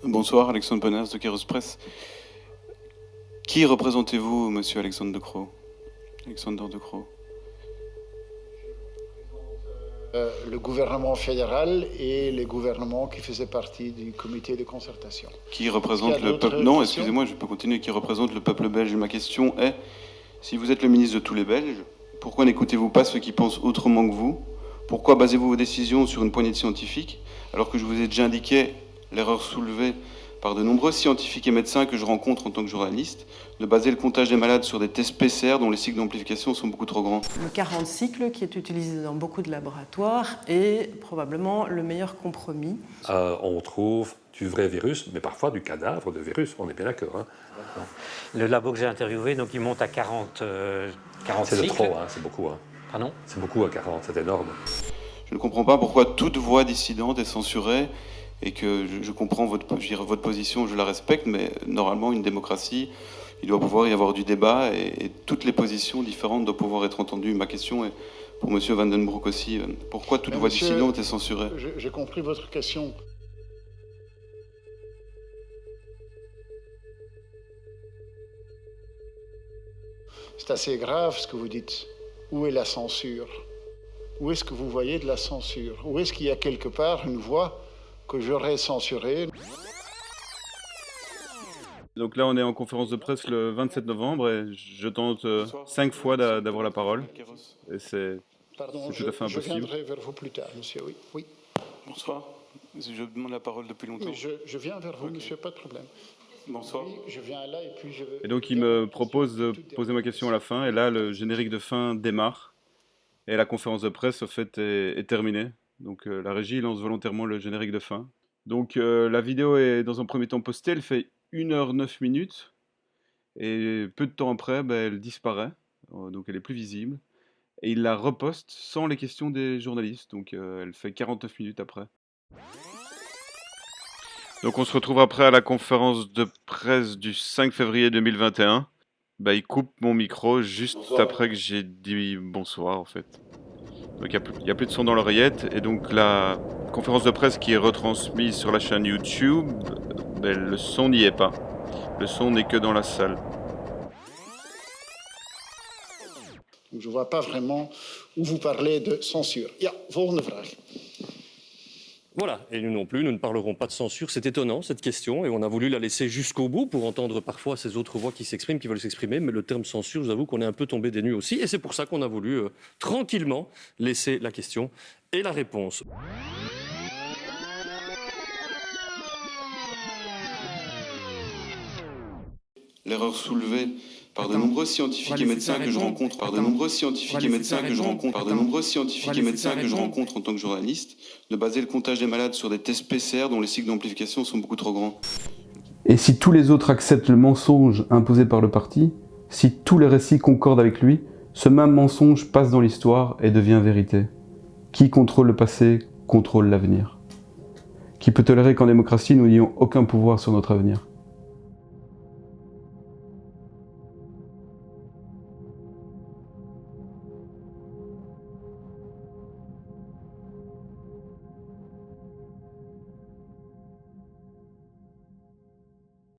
Bonsoir, Alexandre Bonas de Kairos Presse. Qui représentez-vous, monsieur Alexandre De Croo? Alexandre De Croo. Le gouvernement fédéral et les gouvernements qui faisaient partie du comité de concertation. Qui représente le peuple... Non, excusez-moi, je peux continuer. Qui représente le peuple belge? Ma question est, si vous êtes le ministre de tous les Belges, pourquoi n'écoutez-vous pas ceux qui pensent autrement que vous? Pourquoi basez-vous vos décisions sur une poignée de scientifiques, alors que je vous ai déjà indiqué l'erreur soulevée par de nombreux scientifiques et médecins que je rencontre en tant que journaliste, de baser le comptage des malades sur des tests PCR dont les cycles d'amplification sont beaucoup trop grands? Le 40 cycles, qui est utilisé dans beaucoup de laboratoires, est probablement le meilleur compromis. On trouve du vrai virus, mais parfois du cadavre de virus, on est bien d'accord. Hein. Le labo que j'ai interviewé, donc il monte à 40 c'est de cycles. trop, hein, c'est beaucoup. Hein. Pardon? C'est beaucoup à 40, c'est énorme. Je ne comprends pas pourquoi toute voix dissidente est censurée, et que je comprends votre position, je la respecte, mais normalement, une démocratie, il doit pouvoir y avoir du débat, et toutes les positions différentes doivent pouvoir être entendues. Ma question est pour M. Van den Broek aussi. Pourquoi toute voix dissidente est censurée? J'ai compris votre question. C'est assez grave ce que vous dites. Où est la censure? Où est-ce que vous voyez de la censure? Où est-ce qu'il y a quelque part une voix que j'aurais censurée? Donc là, on est en conférence de presse le 27 novembre et je tente 5 fois d'avoir la parole. Et c'est tout à fait impossible. Je viendrai vers vous plus tard, monsieur, oui. Bonsoir. Je demande la parole depuis longtemps. Oui, je viens vers vous, monsieur, pas de problème. Bonsoir. Oui, je viens là et puis je veux... Et donc, il me propose de poser ma question à la fin. Et là, le générique de fin démarre. Et la conférence de presse, au fait, est terminée. Donc, la régie lance volontairement le générique de fin. Donc, la vidéo est dans un premier temps postée. Elle fait 1h09. Et peu de temps après, elle disparaît. Donc, elle est plus visible. Et il la reposte sans les questions des journalistes. Donc, elle fait 49 minutes après. Donc, on se retrouve après à la conférence de presse du 5 février 2021. Il coupe mon micro juste après que j'ai dit bonsoir, en fait. Donc, il n'y a plus de son dans l'oreillette. Et donc, la conférence de presse qui est retransmise sur la chaîne YouTube, le son n'y est pas. Le son n'est que dans la salle. Je ne vois pas vraiment où vous parlez de censure. Ja, volgende vraag. Voilà, et nous non plus, nous ne parlerons pas de censure. C'est étonnant, cette question, et on a voulu la laisser jusqu'au bout pour entendre parfois ces autres voix qui s'expriment, qui veulent s'exprimer, mais le terme censure, je vous avoue qu'on est un peu tombé des nues aussi, et c'est pour ça qu'on a voulu tranquillement laisser la question et la réponse. L'erreur soulevée par de nombreux scientifiques et médecins que je rencontre, en tant que journaliste, de baser le comptage des malades sur des tests PCR dont les cycles d'amplification sont beaucoup trop grands. Et si tous les autres acceptent le mensonge imposé par le parti, si tous les récits concordent avec lui, ce même mensonge passe dans l'histoire et devient vérité. Qui contrôle le passé, contrôle l'avenir. Qui peut tolérer qu'en démocratie, nous n'ayons aucun pouvoir sur notre avenir?